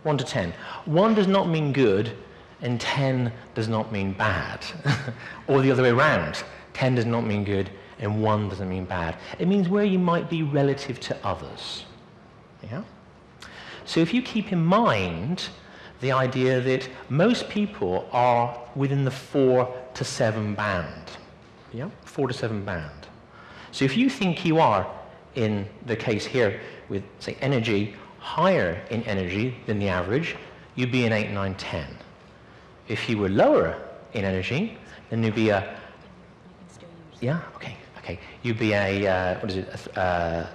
1 to 10. 1 does not mean good, and 10 does not mean bad. Or the other way around. 10 does not mean good, and 1 doesn't mean bad. It means where you might be relative to others. Yeah? So if you keep in mind the idea that most people are within the 4 to 7 band. Yeah? 4 to 7 band. So if you think you are, in the case here with, say, energy, higher in energy than the average, you'd be an 8, 9, 10. If you were lower in energy, then you'd be a... Yeah? Okay. Okay. You'd be a... what is it?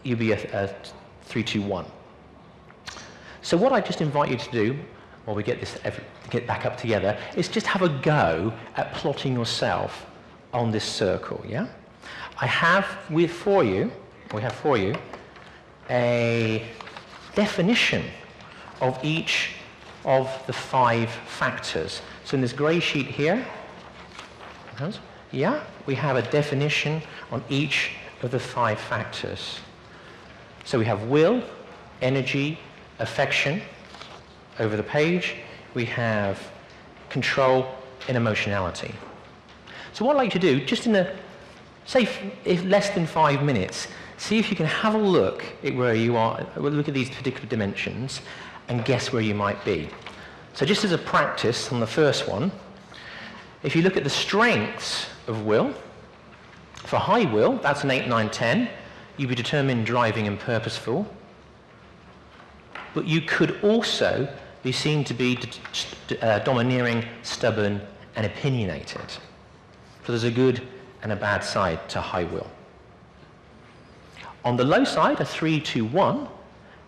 You'd be a 3, 2, 1. So what I just invite you to do, while we get back up together, is just have a go at plotting yourself on this circle, yeah? We have for you, a definition of each of the 5 factors. So in this grey sheet here, yeah, we have a definition on each of the 5 factors. So we have will, energy, affection over the page. We have control and emotionality. So what I'd like to do, just in say if less than 5 minutes, see if you can have a look at where you are, look at these particular dimensions, and guess where you might be. So just as a practice on the first one, if you look at the strengths of will, for high will, that's an 8, 9, 10. You'd be determined, driving, and purposeful. But you could also be seen to be domineering, stubborn, and opinionated. So there's a good and a bad side to high will. On the low side, a 3, 2, 1,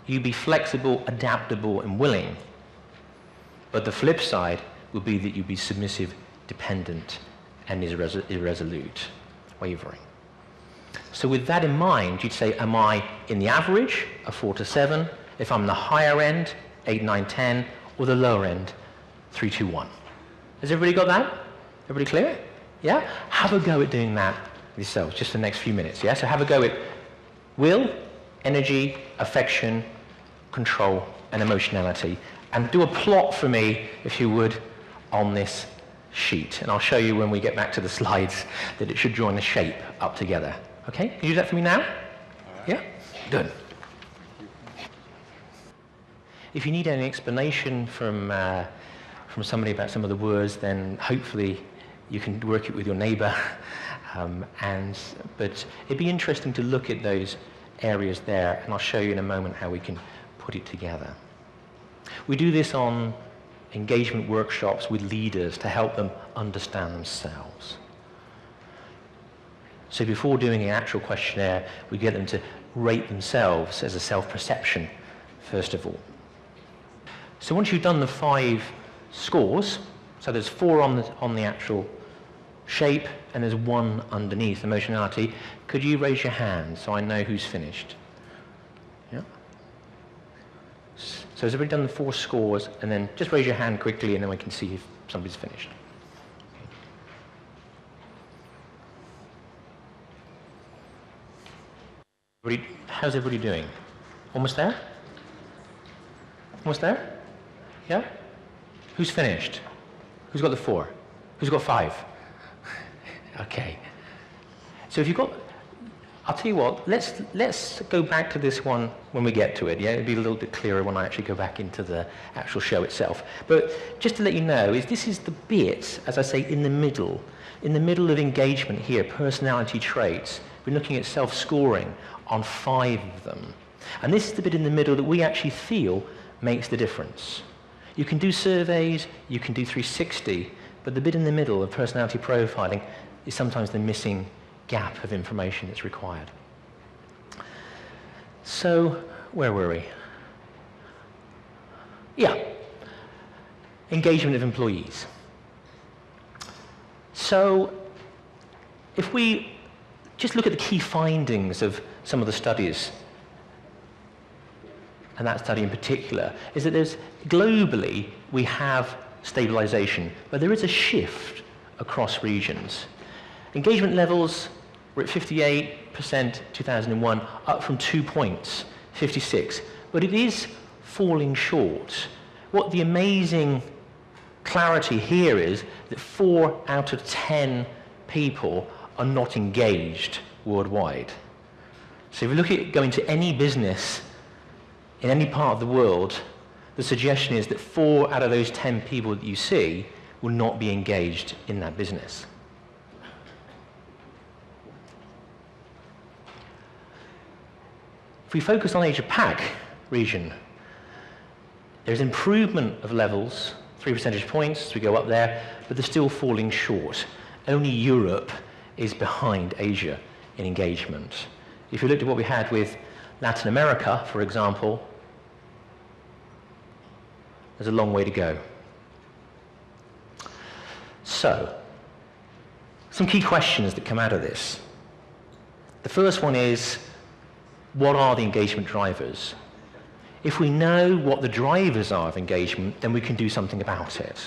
you'd be flexible, adaptable, and willing. But the flip side would be that you'd be submissive, dependent, and irresolute, wavering. So with that in mind, you'd say, am I in the average, a 4 to 7? If I'm the higher end, 8, 9, 10, or the lower end, 3, 2, 1. Has everybody got that? Everybody clear? Yeah? Have a go at doing that yourselves, just the next few minutes, yeah? So have a go at will, energy, affection, control, and emotionality. And do a plot for me, if you would, on this sheet. And I'll show you when we get back to the slides that it should join the shape up together. Okay? Can you do that for me now? Yeah? Good. If you need any explanation from somebody about some of the words, then hopefully you can work it with your neighbour. But it'd be interesting to look at those areas there, and I'll show you in a moment how we can put it together. We do this on engagement workshops with leaders to help them understand themselves. So before doing an actual questionnaire, we get them to rate themselves as a self-perception, first of all. So once you've done the 5 scores, so there's 4 on the actual shape, and there's 1 underneath, emotionality, could you raise your hand so I know who's finished? Yeah? So has everybody done the 4 scores, and then just raise your hand quickly, and then we can see if somebody's finished. Okay. How's everybody doing? Almost there? Almost there? Yeah? Who's finished? Who's got the 4? Who's got 5? Okay. So if you've got, I'll tell you what, let's go back to this one when we get to it, yeah? It'll be a little bit clearer when I actually go back into the actual show itself. But just to let you know, this is the bit, as I say, in the middle of engagement here, personality traits. We're looking at self-scoring on 5 of them. And this is the bit in the middle that we actually feel makes the difference. You can do surveys, you can do 360, but the bit in the middle of personality profiling is sometimes the missing gap of information that's required. So, where were we? Yeah, engagement of employees. So, if we just look at the key findings of some of the studies, and that study in particular, is that globally we have stabilization, but there is a shift across regions. Engagement levels were at 58% 2001, up from 2 points, 56. But it is falling short. What the amazing clarity here is that 4 out of 10 people are not engaged worldwide. So if you look at going to any business in any part of the world, the suggestion is that 4 out of those 10 people that you see will not be engaged in that business. If we focus on Asia-Pac region, there's improvement of levels, 3 percentage points as we go up there, but they're still falling short. Only Europe is behind Asia in engagement. If you looked at what we had with Latin America, for example, there's a long way to go. So, some key questions that come out of this. The first one is, what are the engagement drivers? If we know what the drivers are of engagement, then we can do something about it.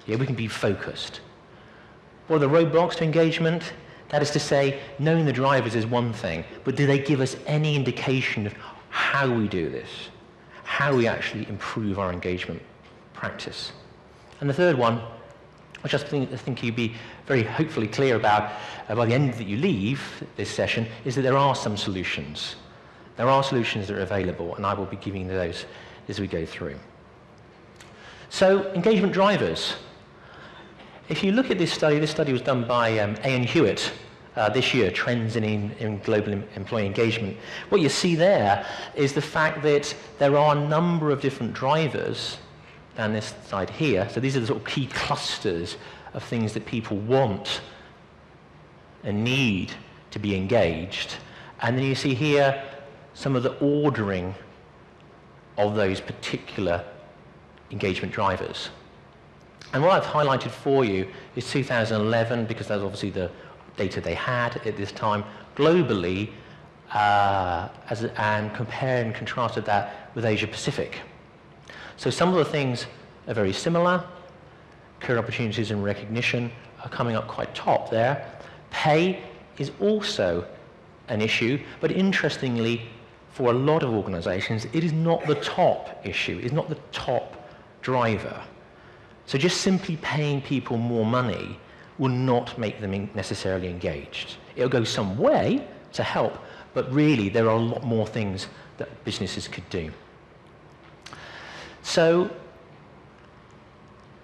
Yeah, we can be focused. What are the roadblocks to engagement? That is to say, knowing the drivers is one thing, but do they give us any indication of how we do this? How we actually improve our engagement practice? And the third one, which I think you'd be very hopefully clear about by the end that you leave this session, is that there are some solutions. There are solutions that are available, and I will be giving those as we go through. So, engagement drivers. If you look at this study was done by A.N. Hewitt this year, Trends in Global Employee Engagement. What you see there is the fact that there are a number of different drivers down this side here. So these are the sort of key clusters of things that people want and need to be engaged. And then you see here some of the ordering of those particular engagement drivers. And what I've highlighted for you is 2011, because that's obviously the data they had at this time, globally, and compare and contrasted that with Asia Pacific. So some of the things are very similar. Career opportunities and recognition are coming up quite top there. Pay is also an issue, but interestingly, for a lot of organizations, it is not the top issue, it's not the top driver. So just simply paying people more money will not make them necessarily engaged. It'll go some way to help, but really there are a lot more things that businesses could do. So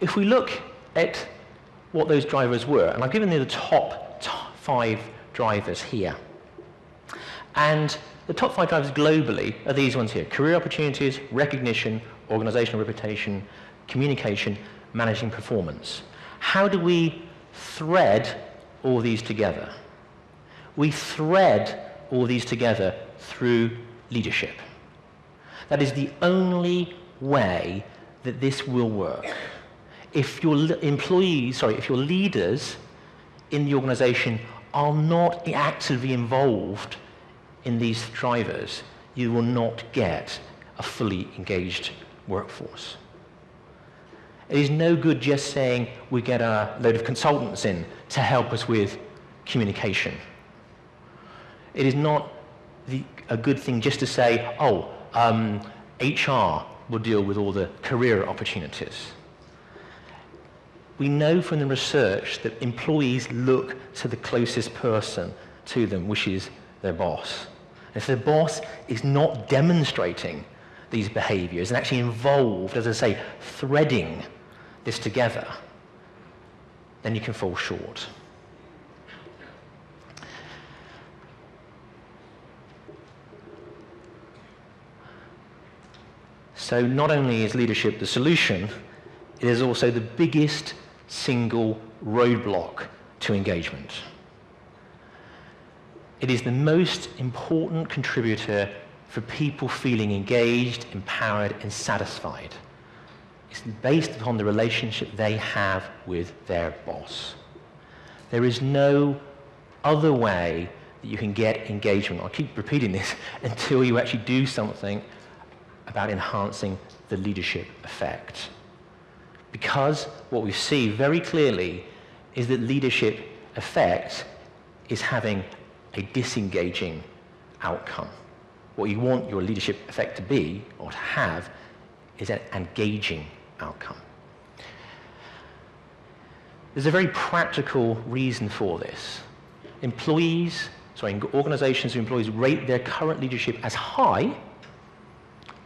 if we look at what those drivers were, and I've given you the top 5 drivers here. And the top 5 drivers globally are these ones here: career opportunities, recognition, organizational reputation, communication, managing performance. How do we thread all these together? We thread all these together through leadership. That is the only way that this will work. If your if your leaders in the organization are not actively involved in these drivers, you will not get a fully engaged workforce. It is no good just saying we get a load of consultants in to help us with communication. It is not a good thing just to say, HR will deal with all the career opportunities. We know from the research that employees look to the closest person to them, which is their boss. If the boss is not demonstrating these behaviors and actually involved, as I say, threading this together, then you can fall short. So not only is leadership the solution, it is also the biggest single roadblock to engagement. It is the most important contributor for people feeling engaged, empowered, and satisfied. It's based upon the relationship they have with their boss. There is no other way that you can get engagement. I'll keep repeating this until you actually do something about enhancing the leadership effect. Because what we see very clearly is that leadership effect is having a disengaging outcome. What you want your leadership effect to be, or to have, is an engaging outcome. There's a very practical reason for this. Organizations and employees rate their current leadership as high,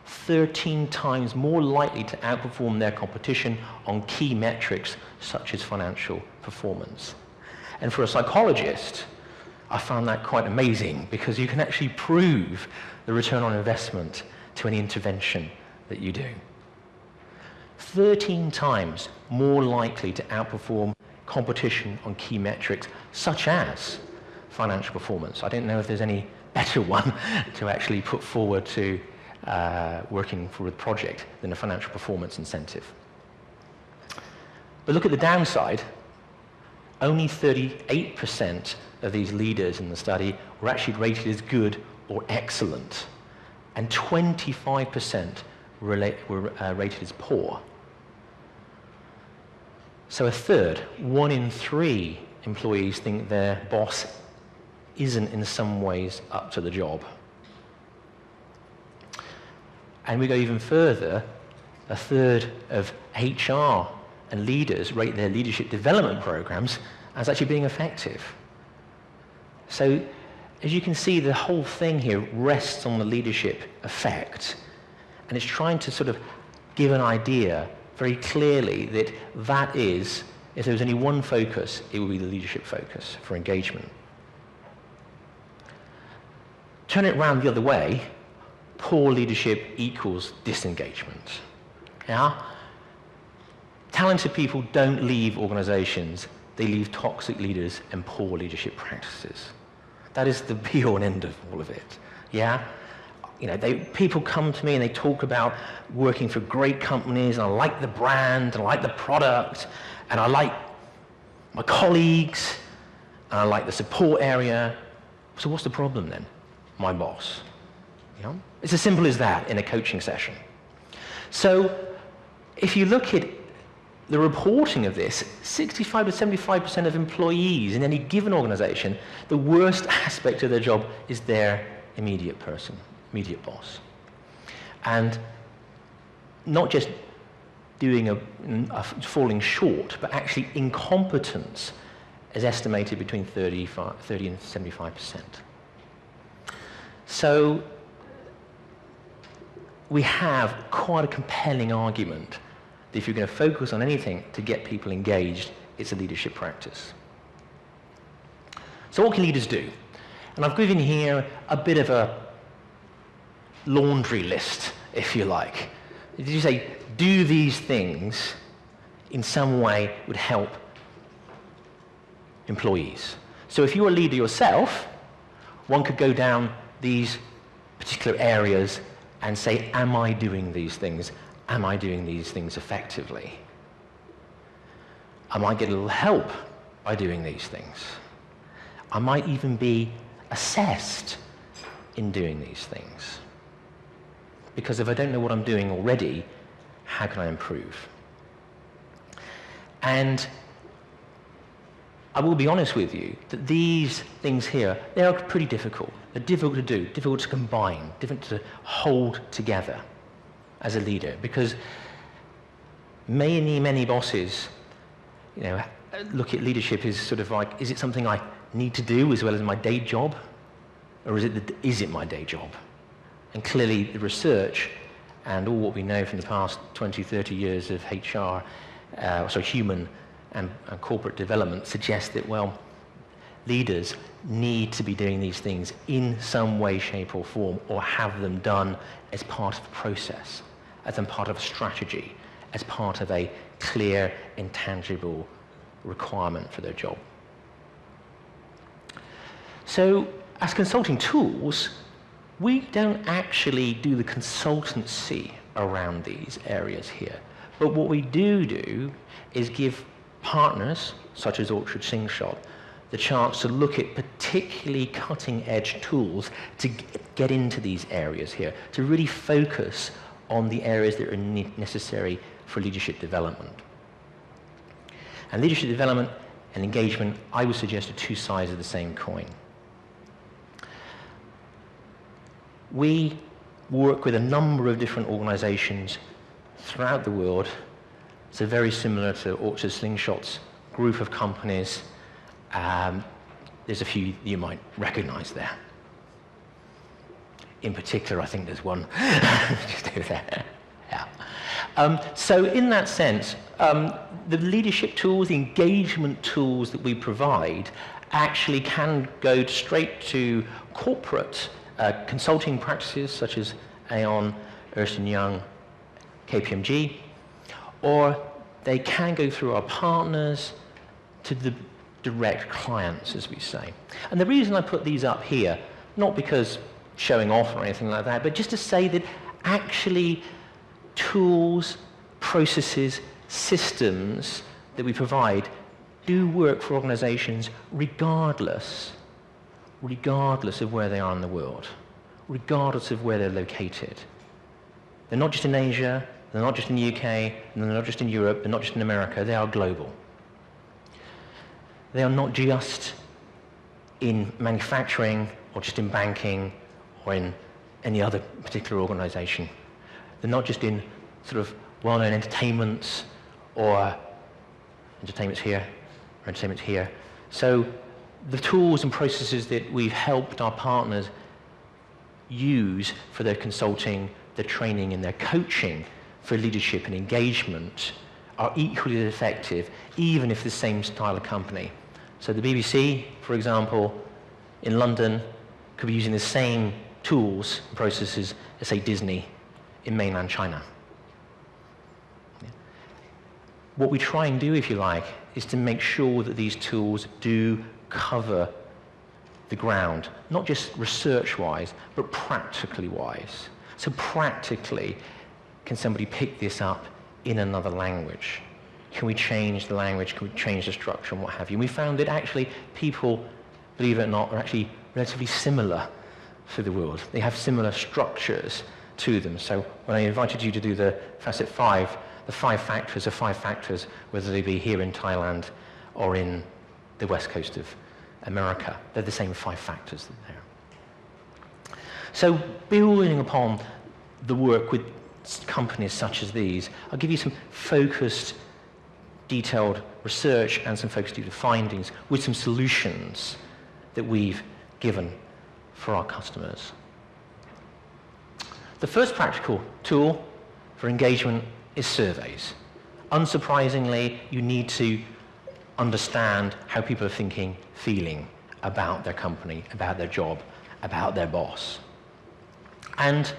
13 times more likely to outperform their competition on key metrics such as financial performance. And for a psychologist, I found that quite amazing, because you can actually prove the return on investment to any intervention that you do. 13 times more likely to outperform competition on key metrics such as financial performance. I don't know if there's any better one to actually put forward to working for a project than a financial performance incentive. But look at the downside. Only 38% of these leaders in the study were actually rated as good or excellent, and 25% were rated as poor. So a third, 1 in 3 employees think their boss isn't in some ways up to the job. And we go even further, a third of HR and leaders rate their leadership development programs as actually being effective. So as you can see, the whole thing here rests on the leadership effect, and it's trying to sort of give an idea very clearly that that is, if there was only one focus, it would be the leadership focus for engagement. Turn it around the other way, poor leadership equals disengagement. Yeah? Talented people don't leave organizations, they leave toxic leaders and poor leadership practices. That is the be-all and end of all of it. Yeah? People come to me and they talk about working for great companies, and I like the brand, and I like the product, and I like my colleagues, and I like the support area. So what's the problem then? My boss. It's as simple as that in a coaching session. So if you look at the reporting of this, 65 to 75% of employees in any given organization, the worst aspect of their job is their immediate person, immediate boss. And not just doing a falling short, but actually incompetence is estimated between 30 and 75%. So we have quite a compelling argument that if you're going to focus on anything to get people engaged, it's a leadership practice. So what can leaders do? And I've given here a bit of a laundry list, if you like. Did you say, do these things in some way would help employees? So if you're a leader yourself, one could go down these particular areas and say, am I doing these things? Am I doing these things effectively? I might get a little help by doing these things. I might even be assessed in doing these things. Because if I don't know what I'm doing already, how can I improve? And I will be honest with you that these things here, they are pretty difficult. They're difficult to do, difficult to combine, difficult to hold together as a leader, because many bosses, look at leadership as sort of like, is it something I need to do as well as my day job, or is it my day job? And clearly the research and all what we know from the past 20, 30 years of HR, human and corporate development suggests that, well, leaders need to be doing these things in some way, shape or form, or have them done as part of the process, as part of a strategy, as part of a clear, intangible requirement for their job. So as consulting tools, we don't actually do the consultancy around these areas here. But what we do is give partners, such as Orchard Slingshot, the chance to look at particularly cutting-edge tools to get into these areas here, to really focus on the areas that are necessary for leadership development. And leadership development and engagement, I would suggest, are two sides of the same coin. We work with a number of different organizations throughout the world. So very similar to Orchard Slingshot's group of companies. There's a few you might recognize there. In particular, I think there's one just over there. Yeah. So in that sense, the leadership tools, the engagement tools that we provide actually can go straight to corporate consulting practices such as Aon, Ernst & Young, KPMG, or they can go through our partners to the direct clients, as we say. And the reason I put these up here, not because showing off or anything like that, but just to say that actually tools, processes, systems that we provide do work for organizations regardless of where they are in the world, regardless of where they're located. They're not just in Asia, they're not just in the UK, and they're not just in Europe, they're not just in America, they are global. They are not just in manufacturing or just in banking or in any other particular organization. They're not just in sort of well-known entertainments or entertainment's here or entertainment's here. So the tools and processes that we've helped our partners use for their consulting, their training and their coaching for leadership and engagement are equally as effective, even if the same style of company. So the BBC, for example, in London, could be using the same tools and processes as, say, Disney in mainland China. Yeah. What we try and do, if you like, is to make sure that these tools do cover the ground, not just research-wise, but practically wise. So practically, can somebody pick this up in another language? Can we change the language? Can we change the structure and what have you? And we found that actually people, believe it or not, are actually relatively similar for the world. They have similar structures to them. So when I invited you to do the facet 5, the 5 factors are 5 factors, whether they be here in Thailand or in the west coast of America. They're the same 5 factors there. So building upon the work with companies such as these, I'll give you some focused, detailed research and some focused, detailed findings with some solutions that we've given for our customers. The first practical tool for engagement is surveys. Unsurprisingly, you need to understand how people are thinking, feeling about their company, about their job, about their boss. And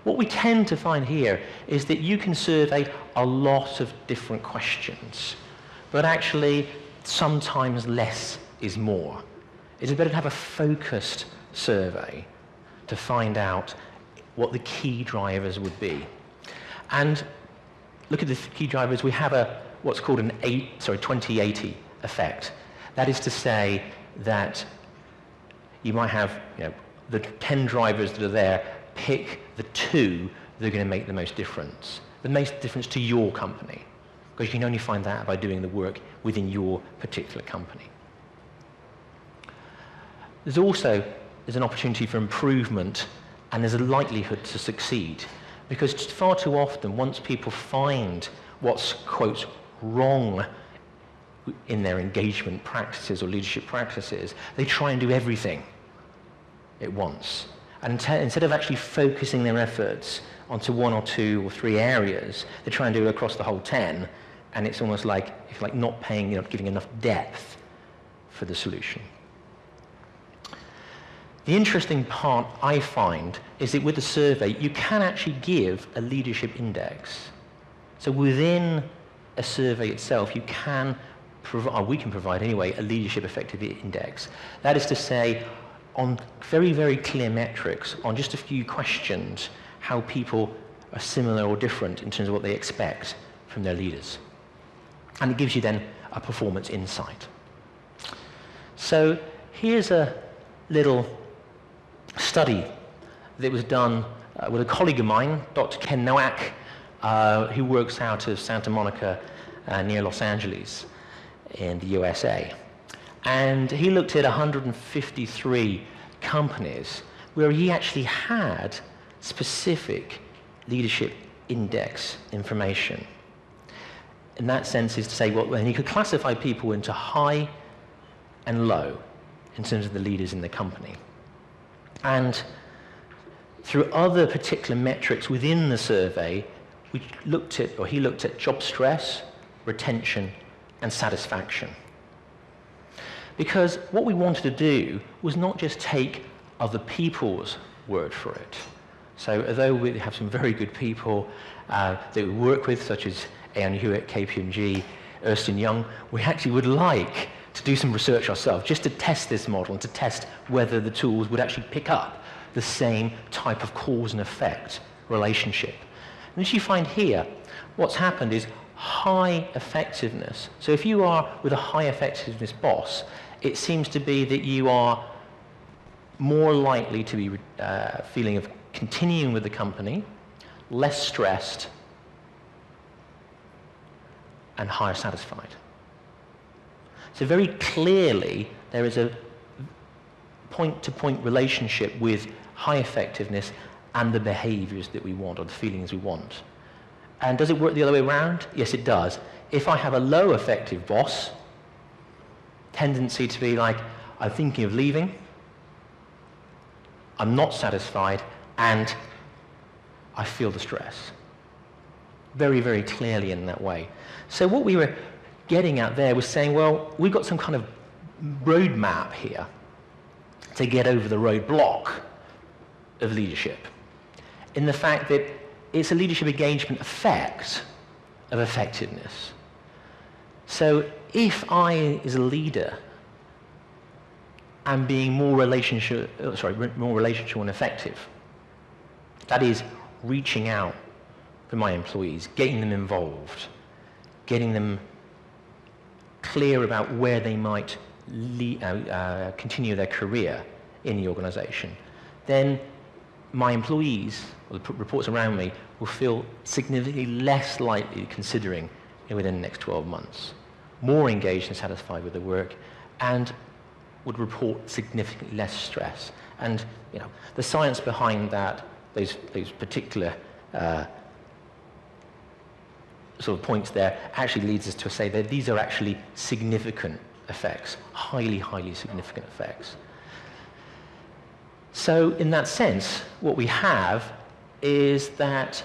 what we tend to find here is that you can survey a lot of different questions, but actually sometimes less is more. It's better to have a focused survey to find out what the key drivers would be. And look at the key drivers. We have what's called an 2080 effect. That is to say that you might have the 10 drivers that are there, pick the 2 that are going to make the most difference to your company, because you can only find that by doing the work within your particular company. There's an opportunity for improvement, and there's a likelihood to succeed, because far too often, once people find what's, quote, wrong in their engagement practices or leadership practices, they try and do everything at once. And instead of actually focusing their efforts onto 1 or 2 or 3 areas, they try and do it across the whole 10, and it's almost like, if like not paying, not giving enough depth for the solution. The interesting part I find is that with the survey, you can actually give a leadership index. So within a survey itself, you can provide, or we can provide anyway, a leadership effectiveness index. That is to say, on very, very clear metrics, on just a few questions, how people are similar or different in terms of what they expect from their leaders. And it gives you then a performance insight. So here's a little study that was done with a colleague of mine, Dr. Ken Nowak, who works out of Santa Monica near Los Angeles in the USA. And he looked at 153 companies where he actually had specific leadership index information. In that sense is to say, well, and you could classify people into high and low in terms of the leaders in the company. And through other particular metrics within the survey, he looked at job stress, retention, and satisfaction. Because what we wanted to do was not just take other people's word for it. So although we have some very good people that we work with, such as Aon Hewitt, KPMG, Ernst & Young, we actually would like to do some research ourselves, just to test this model and to test whether the tools would actually pick up the same type of cause and effect relationship. And as you find here, what's happened is high effectiveness. So if you are with a high effectiveness boss, it seems to be that you are more likely to be feeling of continuing with the company, less stressed, and higher satisfied. So very clearly, there is a point-to-point relationship with high effectiveness and the behaviors that we want, or the feelings we want. And does it work the other way around? Yes, it does. If I have a low effective boss, tendency to be like, I'm thinking of leaving, I'm not satisfied, and I feel the stress. Very, very clearly in that way. So what we were getting at there was saying, well, we've got some kind of roadmap here to get over the roadblock of leadership, in the fact that it's a leadership engagement effect of effectiveness. So if I, as a leader, am being more relational and effective, that is, reaching out for my employees, getting them involved, getting them clear about where they might continue their career in the organization, then my employees, or the reports around me, will feel significantly less likely considering within the next 12 months, more engaged and satisfied with the work, and would report significantly less stress. And the science behind that, those particular sort of points there, actually leads us to say that these are actually significant effects, highly, highly significant effects. So in that sense, what we have is that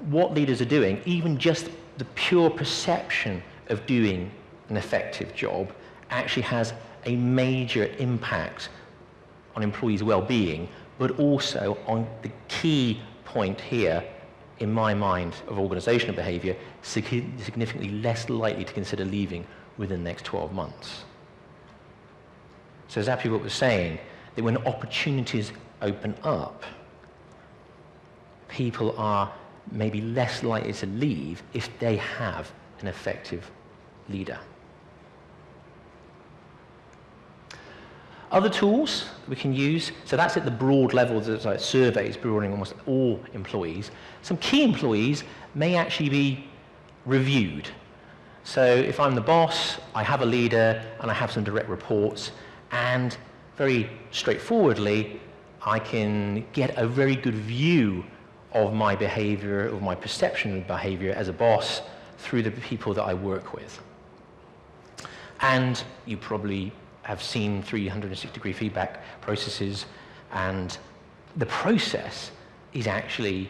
what leaders are doing, even just the pure perception of doing an effective job, actually has a major impact on employees' well-being, but also on the key point here, in my mind, of organizational behavior, significantly less likely to consider leaving within the next 12 months. So as Appy was saying, that when opportunities open up, people are maybe less likely to leave if they have an effective leader. Other tools we can use, so that's at the broad level, there's like surveys broadening almost all employees. Some key employees may actually be reviewed. So if I'm the boss, I have a leader, and I have some direct reports, and very straightforwardly, I can get a very good view of my behavior, of my perception of behavior as a boss through the people that I work with. And you probably have seen 360-degree feedback processes, and the process is actually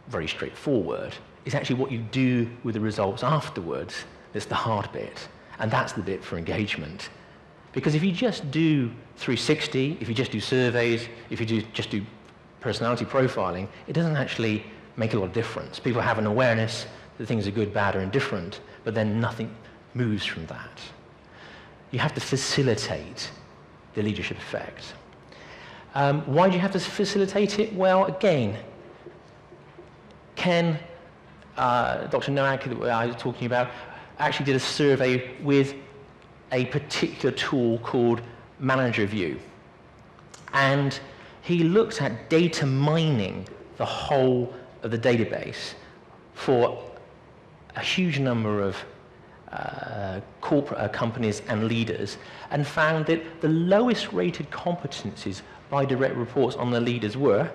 very straightforward. It's actually what you do with the results afterwards that's the hard bit, and that's the bit for engagement. Because if you just do 360, if you just do surveys, if you just do personality profiling, it doesn't actually make a lot of difference. People have an awareness that things are good, bad, or indifferent, but then nothing moves from that. You have to facilitate the leadership effect. Why do you have to facilitate it? Well, again, Ken, Dr. Nowak, that I was talking about, actually did a survey with a particular tool called Manager View. And he looked at data mining the whole of the database for a huge number of corporate companies and leaders, and found that the lowest rated competencies by direct reports on the leaders were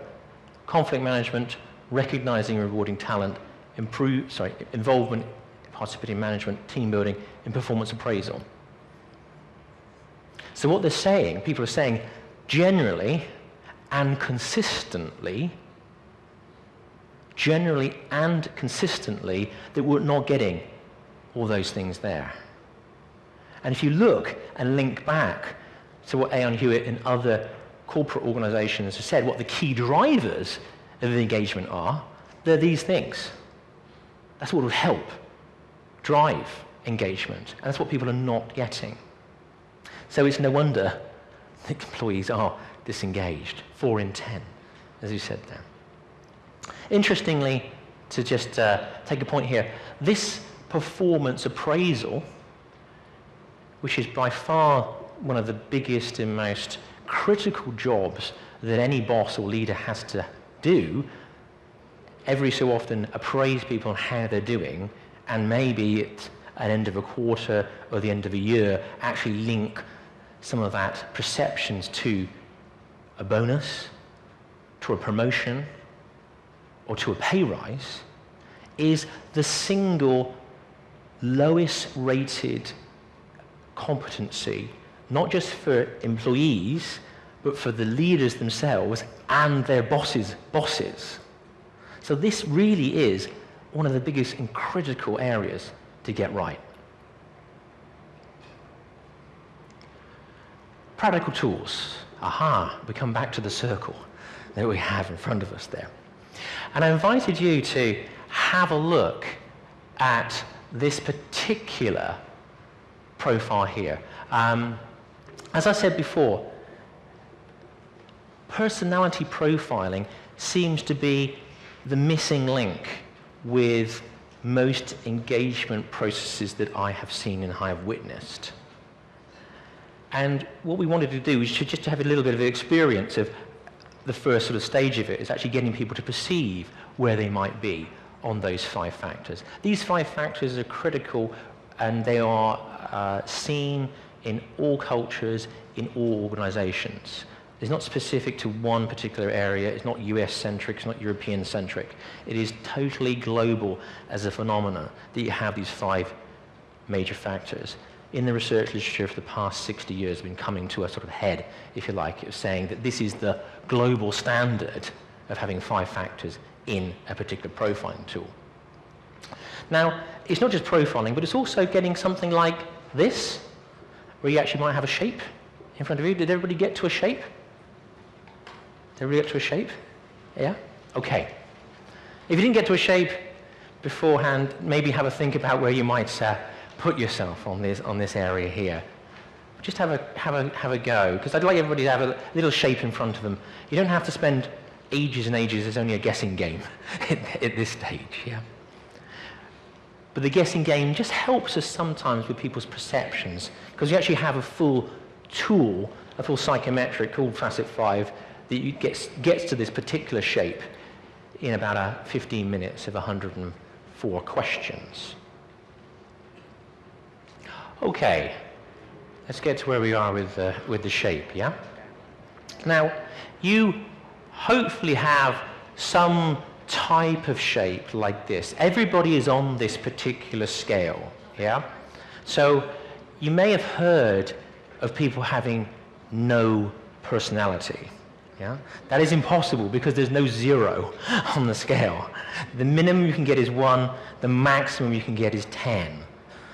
conflict management, recognizing and rewarding talent, involvement, participatory management, team building, and performance appraisal. So what they're saying, people are saying, generally and consistently, that we're not getting all those things there. And if you look and link back to what Aon Hewitt and other corporate organizations have said, what the key drivers of engagement are, they're these things. That's what will help drive engagement, and that's what people are not getting. So it's no wonder that employees are disengaged, 4 in 10, as you said there. Interestingly, to just take a point here, this performance appraisal, which is by far one of the biggest and most critical jobs that any boss or leader has to do, every so often appraise people on how they're doing, and maybe at an end of a quarter or the end of a year actually link some of that perceptions to a bonus, to a promotion, or to a pay rise, is the single lowest rated competency, not just for employees, but for the leaders themselves and their bosses' bosses. So this really is one of the biggest and critical areas to get right. Practical tools. Aha, we come back to the circle that we have in front of us there. And I invited you to have a look at this particular profile here. As I said before, personality profiling seems to be the missing link with most engagement processes that I have seen and I have witnessed. And what we wanted to do is just to have a little bit of experience of the first sort of stage of it, is actually getting people to perceive where they might be on those 5 factors. These 5 factors are critical, and they are seen in all cultures, in all organizations. It's not specific to one particular area. It's not US-centric. It's not European-centric. It is totally global as a phenomenon that you have these 5 major factors. In the research literature for the past 60 years, have been coming to a sort of head, if you like, of saying that this is the global standard of having 5 factors in a particular profiling tool. Now, it's not just profiling, but it's also getting something like this, where you actually might have a shape in front of you. Did everybody get to a shape? Did everybody get to a shape? Yeah? Okay. If you didn't get to a shape beforehand, maybe have a think about where you might put yourself on this area here. Just have a go, because I'd like everybody to have a little shape in front of them. You don't have to spend ages and ages. It's only a guessing game at this stage. Yeah. But the guessing game just helps us sometimes with people's perceptions, because you actually have a full tool, a full psychometric called Facet 5 that gets to this particular shape in about 15 minutes of 104 questions. Okay, let's get to where we are with the shape, yeah? Now, you hopefully have some type of shape like this. Everybody is on this particular scale, yeah? So you may have heard of people having no personality, yeah? That is impossible because there's no 0 on the scale. The minimum you can get is 1, the maximum you can get is 10.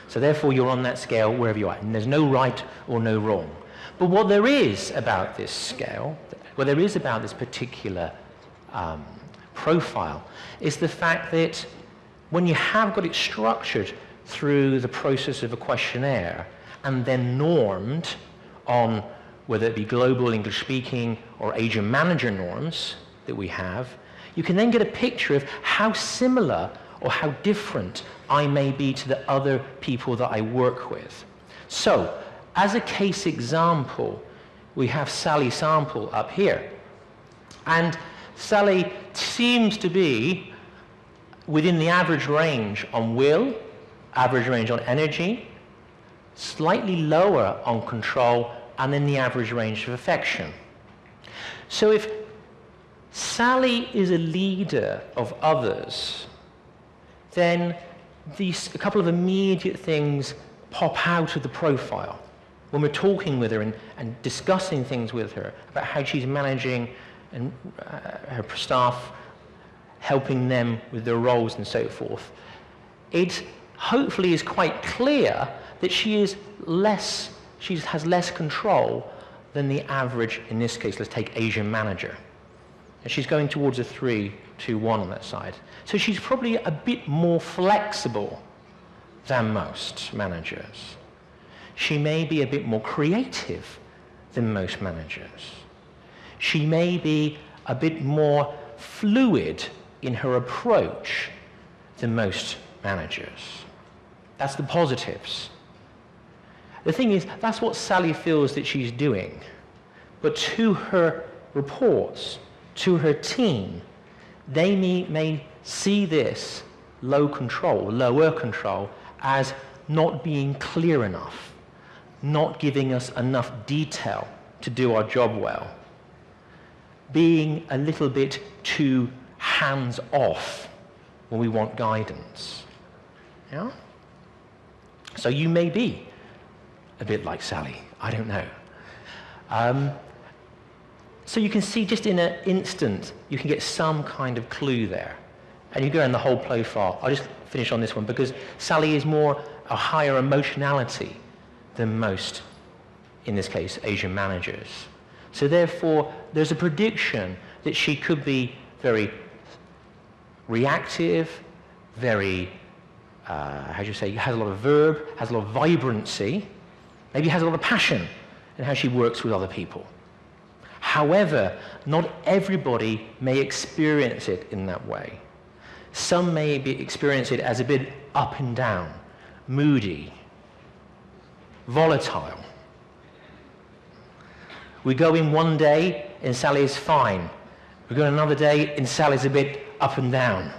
So therefore you're on that scale wherever you are, and there's no right or no wrong. But what there is about this scale, what there is about this particular profile, is the fact that when you have got it structured through the process of a questionnaire and then normed on whether it be global English speaking or agent manager norms that we have, you can then get a picture of how similar or how different I may be to the other people that I work with. So, as a case example, we have Sally Sample up here. And Sally seems to be within the average range on will, average range on energy, slightly lower on control, and then the average range of affection. So if Sally is a leader of others, then a couple of immediate things pop out of the profile. When we're talking with her and discussing things with her about how she's managing and her staff, helping them with their roles and so forth, it hopefully is quite clear that she has less control than the average, in this case, let's take Asian manager. And she's going towards a 3, 2, 1 on that side. So she's probably a bit more flexible than most managers. She may be a bit more creative than most managers. She may be a bit more fluid in her approach than most managers. That's the positives. The thing is, that's what Sally feels that she's doing. But to her reports, to her team, they may see this lower control, as not being clear enough, not giving us enough detail to do our job well, being a little bit too hands-off when we want guidance. Yeah? So you may be a bit like Sally, I don't know. So you can see just in an instant, you can get some kind of clue there. And you go around the whole profile. I'll just finish on this one, because Sally is a higher emotionality than most, in this case, Asian managers. So therefore, there's a prediction that she could be very reactive, very, has a lot of verve, has a lot of vibrancy, maybe has a lot of passion in how she works with other people. However, not everybody may experience it in that way. Some may experience it as a bit up and down, moody, volatile. We go in one day and Sally is fine. We go another day and Sally's a bit up and down.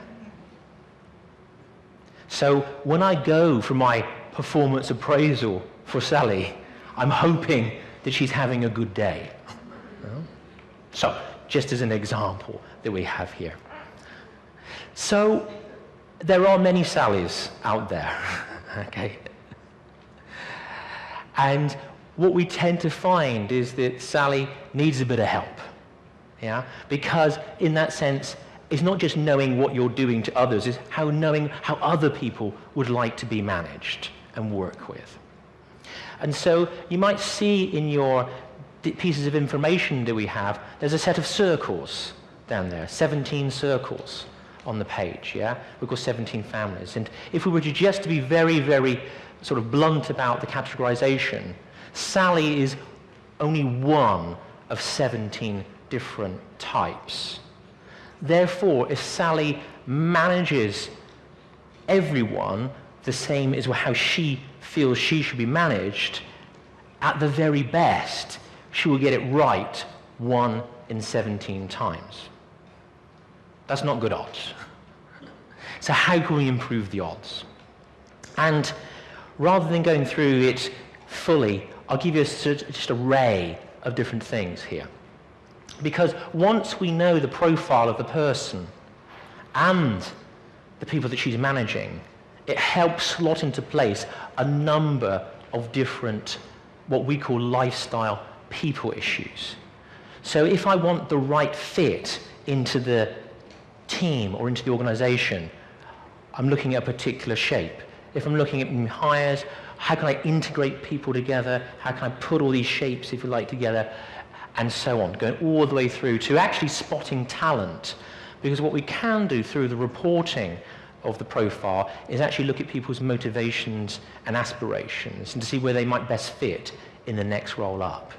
So when I go for my performance appraisal for Sally, I'm hoping that she's having a good day. So, just as an example that we have here. So, there are many Sallys out there, okay? And what we tend to find is that Sally needs a bit of help, yeah? Because in that sense, it's not just knowing what you're doing to others, it's knowing how other people would like to be managed and work with. And so, you might see in your pieces of information that we have, there's a set of circles down there, 17 circles on the page, yeah? We've got 17 families. And if we were to just be very, very sort of blunt about the categorization, Sally is only one of 17 different types. Therefore, if Sally manages everyone the same as how she feels she should be managed, at the very best, she will get it right 1 in 17 times. That's not good odds. So how can we improve the odds? And rather than going through it fully, I'll give you just an array of different things here. Because once we know the profile of the person and the people that she's managing, it helps slot into place a number of different, what we call lifestyle people issues. So if I want the right fit into the team or into the organization, I'm looking at a particular shape. If I'm looking at hires, how can I integrate people together? How can I put all these shapes, if you like, together? And so on, going all the way through to actually spotting talent. Because what we can do through the reporting of the profile is actually look at people's motivations and aspirations and to see where they might best fit in the next role up.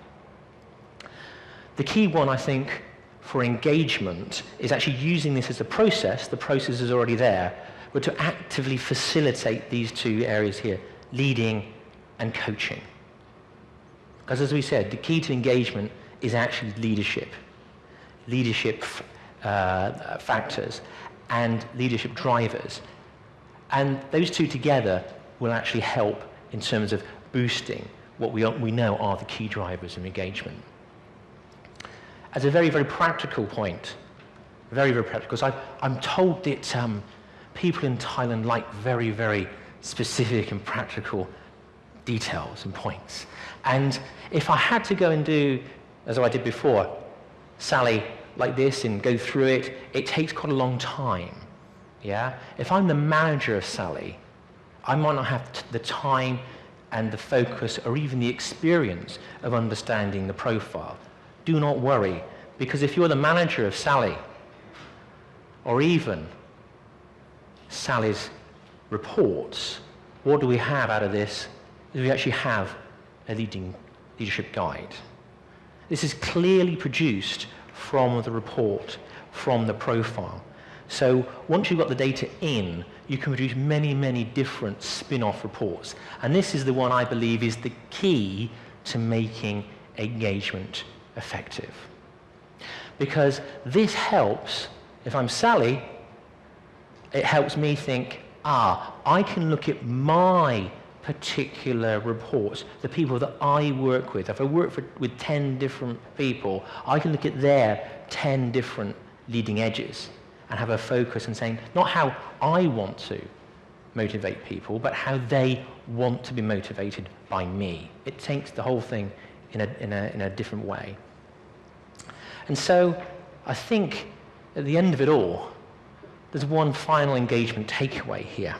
The key one, I think, for engagement is actually using this as a process. The process is already there, but to actively facilitate these two areas here, leading and coaching. Because as we said, the key to engagement is actually leadership factors and leadership drivers. And those two together will actually help in terms of boosting what we know are the key drivers of engagement. As a very, very practical point, Very, very practical. So I'm told that people in Thailand like very, very specific and practical details and points. And if I had to go and do, as I did before, Sally like this and go through it, it takes quite a long time. Yeah? If I'm the manager of Sally, I might not have the time and the focus or even the experience of understanding the profile. Do not worry, because if you're the manager of Sally, or even Sally's reports, what do we have out of this? We actually have a leadership guide. This is clearly produced from the report, from the profile. So once you've got the data in, you can produce many, many different spin-off reports. And this is the one I believe is the key to making engagement effective. Because this helps, if I'm Sally, it helps me think, I can look at my particular reports, the people that I work with. If I work with 10 different people, I can look at their 10 different leading edges and have a focus and saying, not how I want to motivate people, but how they want to be motivated by me. It takes the whole thing in a different way. And so I think at the end of it all, there's one final engagement takeaway here.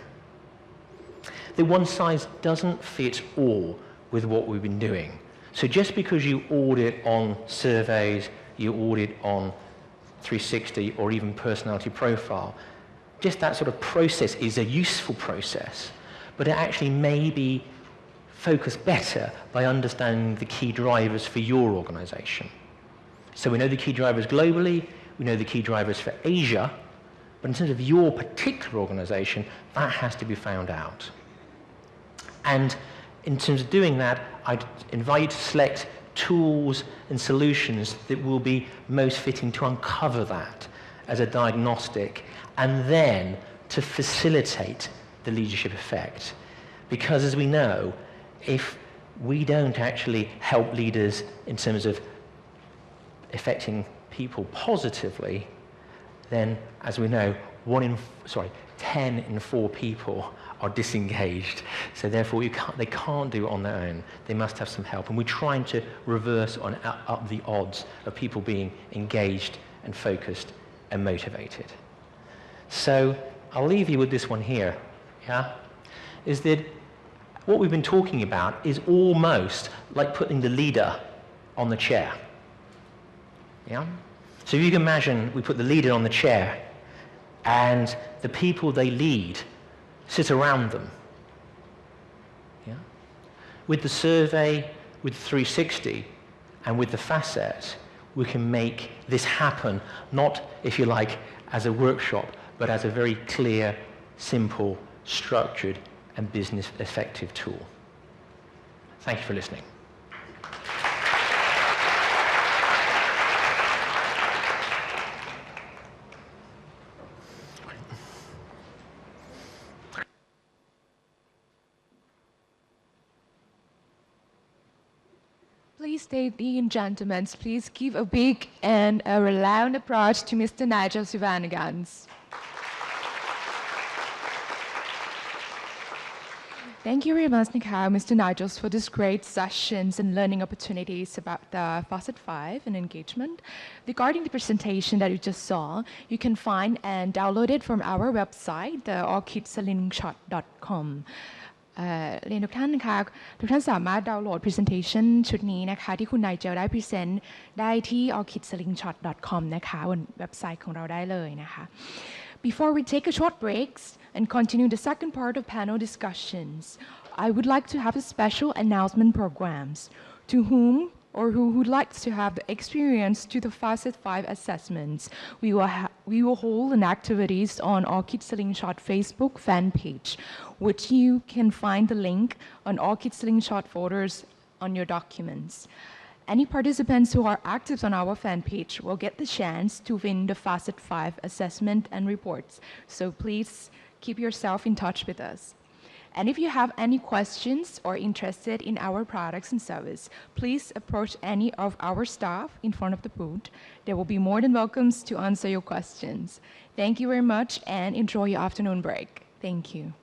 That one size doesn't fit all with what we've been doing. So just because you audit on surveys, you audit on 360 or even personality profile, just that sort of process is a useful process, but it actually may be focused better by understanding the key drivers for your organization. So we know the key drivers globally, we know the key drivers for Asia, but in terms of your particular organization, that has to be found out. And in terms of doing that, I'd invite you to select tools and solutions that will be most fitting to uncover that as a diagnostic and then to facilitate the leadership effect. Because as we know, if we don't actually help leaders in terms of affecting people positively, then as we know, 10 in 4 people are disengaged. So therefore they can't do it on their own. They must have some help. And we're trying to reverse up the odds of people being engaged and focused and motivated. So I'll leave you with this one here, yeah? Is that what we've been talking about is almost like putting the leader on the chair. Yeah? So if you can imagine we put the leader on the chair and the people they lead sit around them. Yeah? With the survey, with 360, and with the facet, we can make this happen, not, if you like, as a workshop, but as a very clear, simple, structured, and business effective tool. Thank you for listening. Please, ladies and gentlemen, please give a big and a loud applause to Mr. Nigel Sivanagans. Thank you very much, Mr. Nigel, for these great sessions and learning opportunities about the Facet 5 and engagement. Regarding the presentation that you just saw, you can find and download it from our website, the orchidslingshot.com. เรียนทุกท่านนะคะทุกท่านสามารถดาวน์โหลด presentation ชุดนี้นะคะที่คุณนายเจลได้ present ได้ที่ orchidslingshot.com นะคะบนเว็บไซต์ของเราได้เลยนะคะ Before we take a short break and continue the second part of panel discussions, I would like to have a special announcement programs to whom or who would like to have the experience to the Facet 5 assessments. We will hold an activities on Orchid Slingshot Facebook fan page, which you can find the link on Orchid Slingshot folders on your documents. Any participants who are active on our fan page will get the chance to win the Facet 5 assessment and reports. So please keep yourself in touch with us. And if you have any questions or interested in our products and service, please approach any of our staff in front of the booth. They will be more than welcome to answer your questions. Thank you very much and enjoy your afternoon break. Thank you.